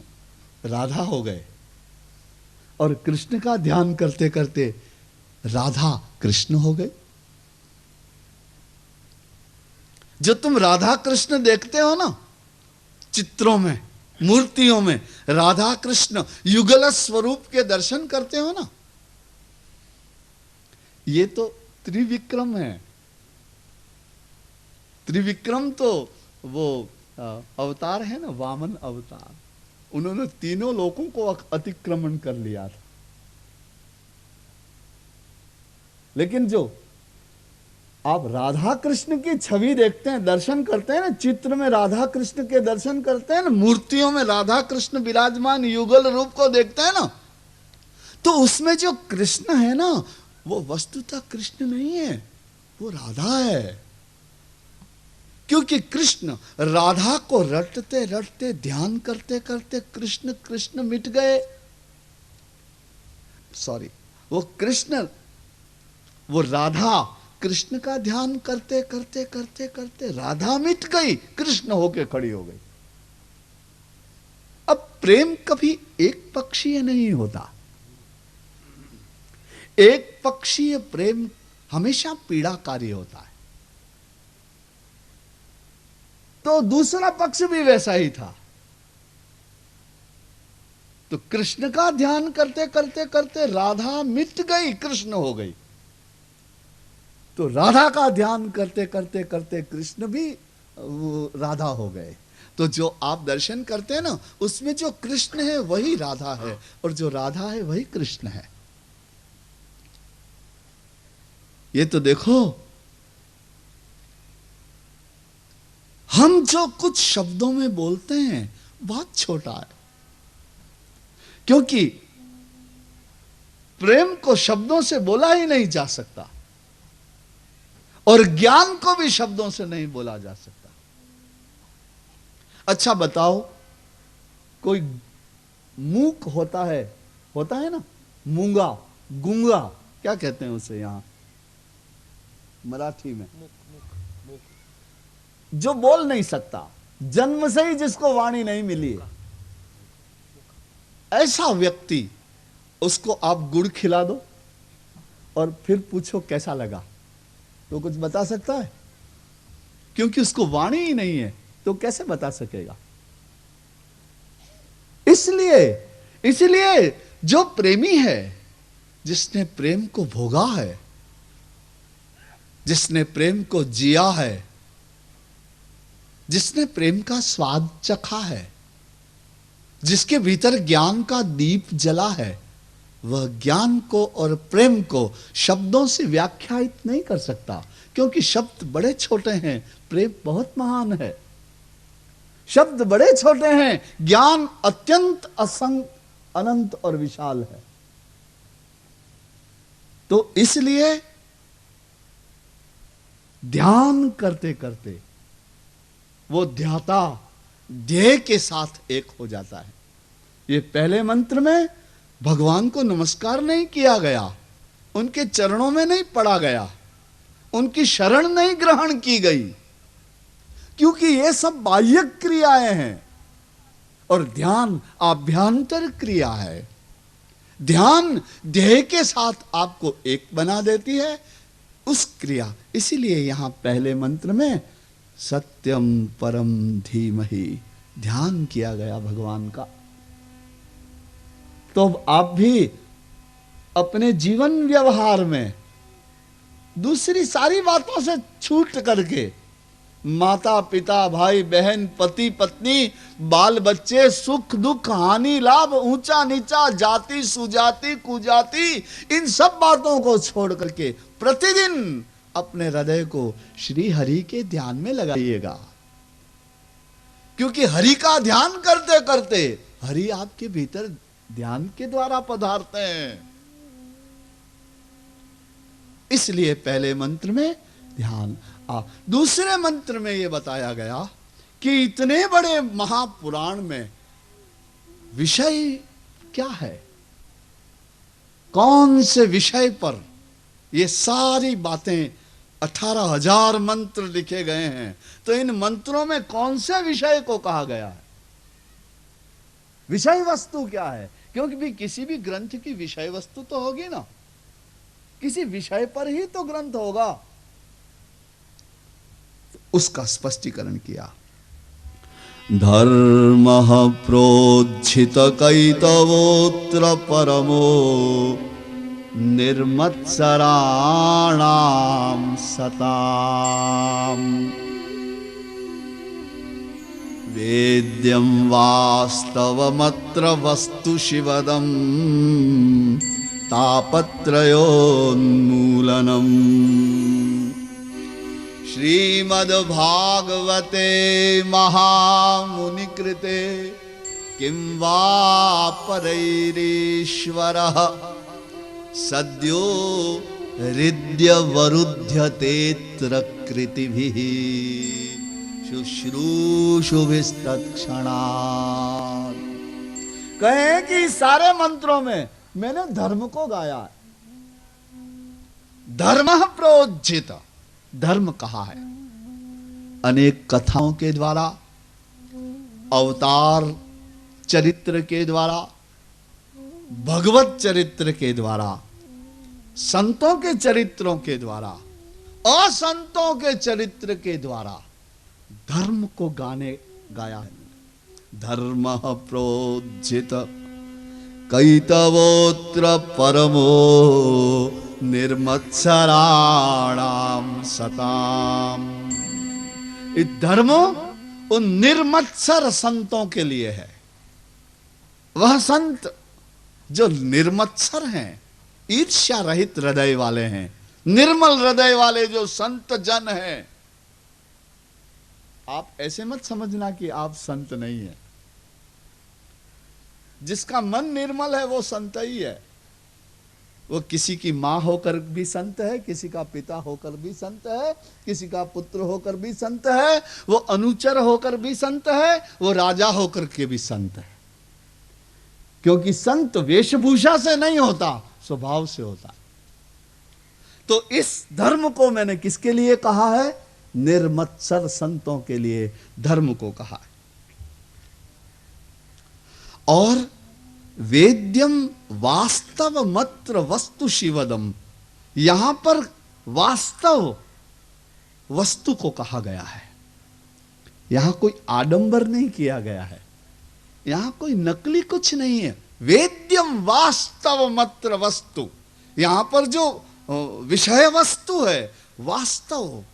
राधा हो गए, और कृष्ण का ध्यान करते करते राधा कृष्ण हो गए। जो तुम राधा कृष्ण देखते हो ना चित्रों में, मूर्तियों में, राधा कृष्ण युगल स्वरूप के दर्शन करते हो ना, ये तो त्रिविक्रम है। त्रिविक्रम तो वो अवतार है ना, वामन अवतार। उन्होंने तीनों लोकों को अतिक्रमण कर लिया था। लेकिन जो आप राधा कृष्ण की छवि देखते हैं, दर्शन करते हैं ना, चित्र में राधा कृष्ण के दर्शन करते हैं ना, मूर्तियों में राधा कृष्ण विराजमान युगल रूप को देखते हैं ना, तो उसमें जो कृष्ण है ना, वो वस्तुतः कृष्ण नहीं है, वो राधा है। क्योंकि कृष्ण राधा को रटते रटते ध्यान करते करते कृष्ण कृष्ण मिट गए। सॉरी, वो कृष्ण, वो राधा कृष्ण का ध्यान करते करते करते करते राधा मिट गई, कृष्ण होके खड़ी हो गई। अब प्रेम कभी एक पक्षीय नहीं होता। एक पक्षीय प्रेम हमेशा पीड़ाकारी होता है। तो दूसरा पक्ष भी वैसा ही था। तो कृष्ण का ध्यान करते करते करते राधा मिट गई, कृष्ण हो गई। तो राधा का ध्यान करते करते करते कृष्ण भी राधा हो गए। तो जो आप दर्शन करते हैं ना, उसमें जो कृष्ण है वही राधा है, और जो राधा है वही कृष्ण है। ये तो देखो, हम जो कुछ शब्दों में बोलते हैं बहुत छोटा है, क्योंकि प्रेम को शब्दों से बोला ही नहीं जा सकता, और ज्ञान को भी शब्दों से नहीं बोला जा सकता। अच्छा बताओ, कोई मूक होता है ना, मूंगा, गूंगा, क्या कहते हैं उसे यहां मराठी में? जो बोल नहीं सकता, जन्म से ही जिसको वाणी नहीं मिली है, ऐसा व्यक्ति, उसको आप गुड़ खिला दो और फिर पूछो कैसा लगा, तो कुछ बता सकता है? क्योंकि उसको वाणी ही नहीं है, तो कैसे बता सकेगा? इसलिए जो प्रेमी है, जिसने प्रेम को भोगा है, जिसने प्रेम को जिया है, जिसने प्रेम का स्वाद चखा है, जिसके भीतर ज्ञान का दीप जला है, वह ज्ञान को और प्रेम को शब्दों से व्याख्यायित नहीं कर सकता, क्योंकि शब्द बड़े छोटे हैं, प्रेम बहुत महान है। शब्द बड़े छोटे हैं, ज्ञान अत्यंत असंख्य, अनंत और विशाल है। तो इसलिए ध्यान करते करते वो ध्याता ध्येय के साथ एक हो जाता है। ये पहले मंत्र में भगवान को नमस्कार नहीं किया गया, उनके चरणों में नहीं पड़ा गया, उनकी शरण नहीं ग्रहण की गई, क्योंकि ये सब बाह्य क्रियाएं हैं और ध्यान आभ्यंतर क्रिया है। ध्यान ध्येय के साथ आपको एक बना देती है उस क्रिया। इसीलिए यहां पहले मंत्र में सत्यम परम धीमहि ध्यान किया गया भगवान का। तो आप भी अपने जीवन व्यवहार में दूसरी सारी बातों से छूट करके, माता पिता भाई बहन पति पत्नी बाल बच्चे सुख दुख हानि लाभ ऊंचा नीचा जाति सुजाति कुजाति, इन सब बातों को छोड़ करके प्रतिदिन अपने हृदय को श्री हरि के ध्यान में लगाइएगा। क्योंकि हरि का ध्यान करते करते हरि आपके भीतर ध्यान के द्वारा पधारते हैं। इसलिए पहले मंत्र में ध्यान। दूसरे मंत्र में यह बताया गया कि इतने बड़े महापुराण में विषय क्या है, कौन से विषय पर ये सारी बातें, 18,000 मंत्र लिखे गए हैं, तो इन मंत्रों में कौन से विषय को कहा गया है? विषय वस्तु क्या है? क्योंकि भी किसी भी ग्रंथ की विषय वस्तु तो होगी ना, किसी विषय पर ही तो ग्रंथ होगा। उसका स्पष्टीकरण किया। धर्मः प्रोज्झित कैतवोऽत्र परमो निर्मत्सराणां सताम् वेद्यं वास्तवमत्र वस्तु शिवदम् तापत्रयोन्मूलनम्। श्रीमद्भागवते महामुनि कृते किं वा परैरीश्वरः सद्यो हृद्यवरुध्यतेऽत्र कृतिभिः शुश्रूषुभिस्तत्क्षणात्। कहें कि सारे मंत्रों में मैंने धर्म को गाया है। धर्म प्रोज्झित, धर्म कहा है अनेक कथाओं के द्वारा, अवतार चरित्र के द्वारा, भगवत चरित्र के द्वारा, संतों के चरित्रों के द्वारा, असंतों के चरित्र के द्वारा धर्म को गाया है। धर्म प्रोज्झित कैतवोत्र परमो निर्मत्सराणाम सताम। इस धर्म उन निर्मत्सर संतों के लिए है। वह संत जो निर्मत्सर हैं, ईर्ष्या रहित हृदय वाले हैं, निर्मल हृदय वाले जो संत जन हैं। आप ऐसे मत समझना कि आप संत नहीं हैं। जिसका मन निर्मल है वो संत ही है। वो किसी की मां होकर भी संत है, किसी का पिता होकर भी संत है, किसी का पुत्र होकर भी संत है, वो अनुचर होकर भी संत है, वो राजा होकर के भी संत है। क्योंकि संत वेशभूषा से नहीं होता, स्वभाव से होता। तो इस धर्म को मैंने किसके लिए कहा है? निर्मत्सर संतों के लिए धर्म को कहा है। और वेद्यम वास्तव मत्र वस्तु शिवदम, यहां पर वास्तव वस्तु को कहा गया है। यहां कोई आडंबर नहीं किया गया है, यहां कोई नकली कुछ नहीं है। वेद्यम वास्तव मत्र वस्तु, यहां पर जो विषय वस्तु है, वास्तव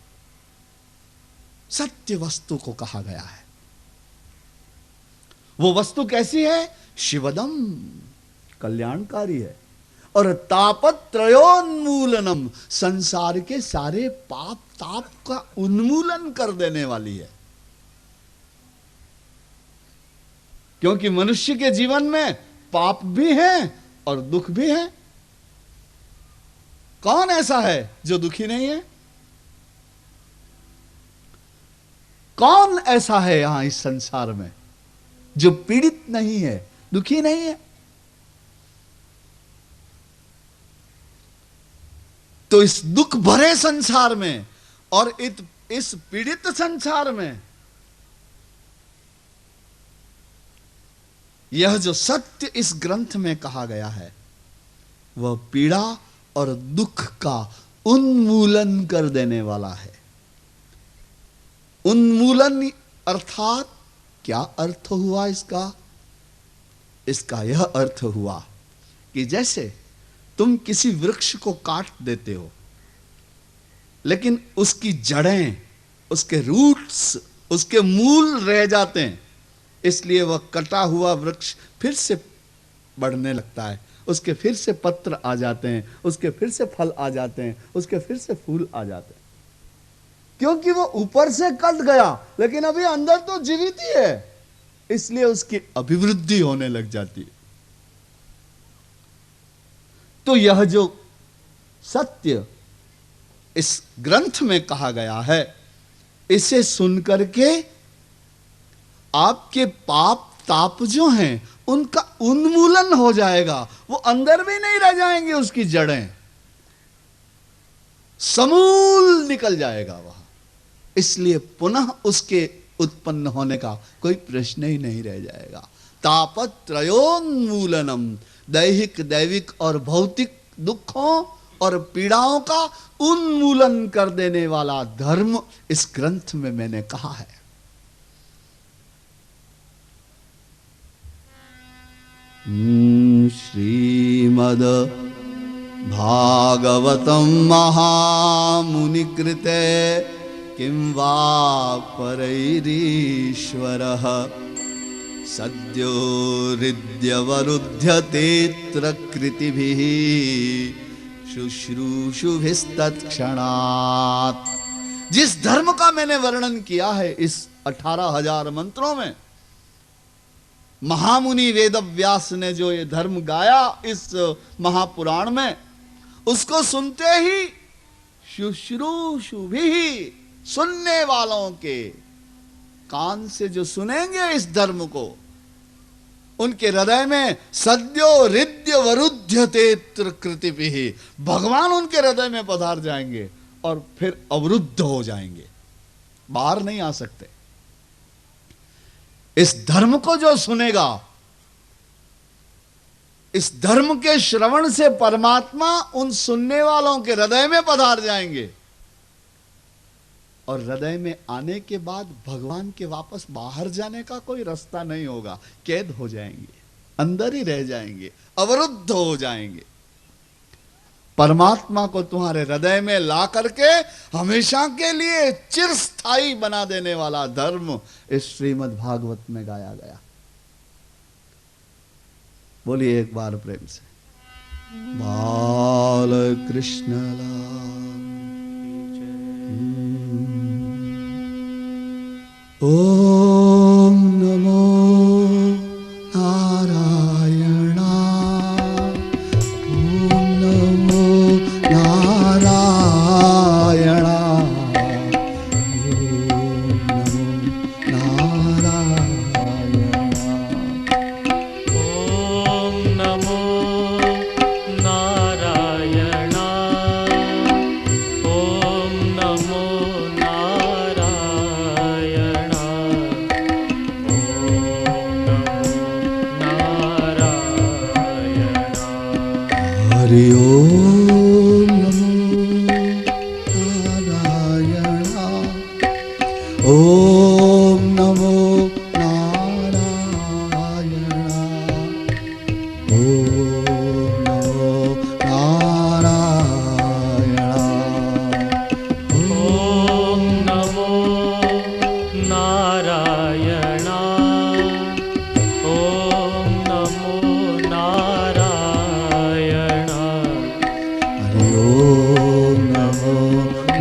सत्य वस्तु को कहा गया है। वो वस्तु कैसी है? शिवदम, कल्याणकारी है। और तापत्रयोन्मूलनम, संसार के सारे पाप ताप का उन्मूलन कर देने वाली है। क्योंकि मनुष्य के जीवन में पाप भी है और दुख भी है। कौन ऐसा है जो दुखी नहीं है? कौन ऐसा है यहां इस संसार में जो पीड़ित नहीं है, दुखी नहीं है? तो इस दुख भरे संसार में और इस पीड़ित संसार में यह जो सत्य इस ग्रंथ में कहा गया है, वह पीड़ा और दुख का उन्मूलन कर देने वाला है। उन्मूलन अर्थात क्या अर्थ हुआ इसका? इसका यह अर्थ हुआ कि जैसे तुम किसी वृक्ष को काट देते हो, लेकिन उसकी जड़ें, उसके रूट्स, उसके मूल रह जाते हैं, इसलिए वह कटा हुआ वृक्ष फिर से बढ़ने लगता है, उसके फिर से पत्र आ जाते हैं, उसके फिर से फल आ जाते हैं, उसके फिर से फूल आ जाते हैं। क्योंकि वो ऊपर से कट गया लेकिन अभी अंदर तो जीवित ही है, इसलिए उसकी अभिवृद्धि होने लग जाती है। तो यह जो सत्य इस ग्रंथ में कहा गया है, इसे सुनकर के आपके पाप ताप जो हैं उनका उन्मूलन हो जाएगा। वो अंदर भी नहीं रह जाएंगे, उसकी जड़ें समूल निकल जाएगा वहां। इसलिए पुनः उसके उत्पन्न होने का कोई प्रश्न ही नहीं रह जाएगा। तापत्रयोन्मूलनम, दैहिक दैविक और भौतिक दुखों और पीड़ाओं का उन्मूलन कर देने वाला धर्म इस ग्रंथ में मैंने कहा है। श्रीमद् भागवतं महामुनि कृते किं वा परैरीश्वरः सद्यो हृद्यवरुध्यतेऽत्र कृतिभिः शुश्रूषुभिस्तत्क्षणात्। जिस धर्म का मैंने वर्णन किया है इस 18,000 मंत्रों में, महामुनि वेदव्यास ने जो ये धर्म गाया इस महापुराण में, उसको सुनते ही शुश्रूषु भी, सुनने वालों के कान से जो सुनेंगे इस धर्म को, उनके हृदय में सद्यो हृदय वरुध्यतेत्र कृतिभिः, भगवान उनके हृदय में पधार जाएंगे और फिर अवरुद्ध हो जाएंगे, बाहर नहीं आ सकते। इस धर्म को जो सुनेगा, इस धर्म के श्रवण से परमात्मा उन सुनने वालों के हृदय में पधार जाएंगे और हृदय में आने के बाद भगवान के वापस बाहर जाने का कोई रास्ता नहीं होगा, कैद हो जाएंगे, अंदर ही रह जाएंगे, अवरुद्ध हो जाएंगे। परमात्मा को तुम्हारे हृदय में ला करके हमेशा के लिए चिरस्थायी बना देने वाला धर्म इस श्रीमद् भागवत में गाया गया। बोलिए एक बार प्रेम से, बाल कृष्ण ओम नमो नारायणा, ओम नमो नारायणा, ओम नमो नारायणा, ओम नमो नारायणा, हरि ओम नमो नारायणा, ओम नमो नारायणा, ओम नमो नारायणा, ओम नमो नारायणा, हरि ओम नमो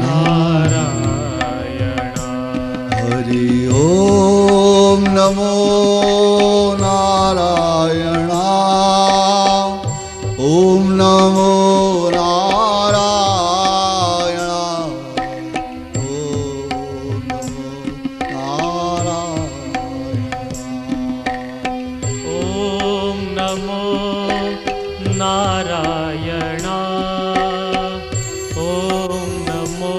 नारायणा, हरि ओम नमो नारायणा, ओम नमो नारायणा, ओम नमो नारायणा, ओम नमो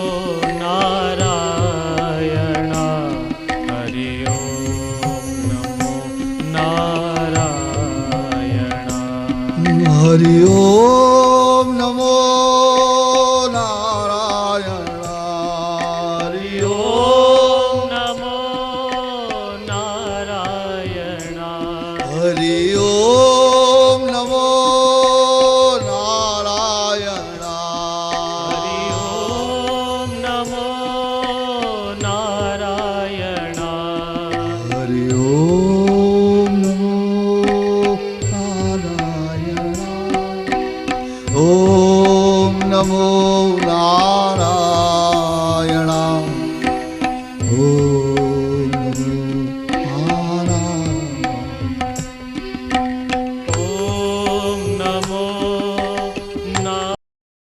नारायणा, हरि ओम नमो नारायणा, हरि ओम नमो नारायणा, हरि ओम नमो नारायणा, हरि ओम नमो नारायणा, हरि ओम नमो नारायणा, हरि ओम नमो नारायणा, ओम नमो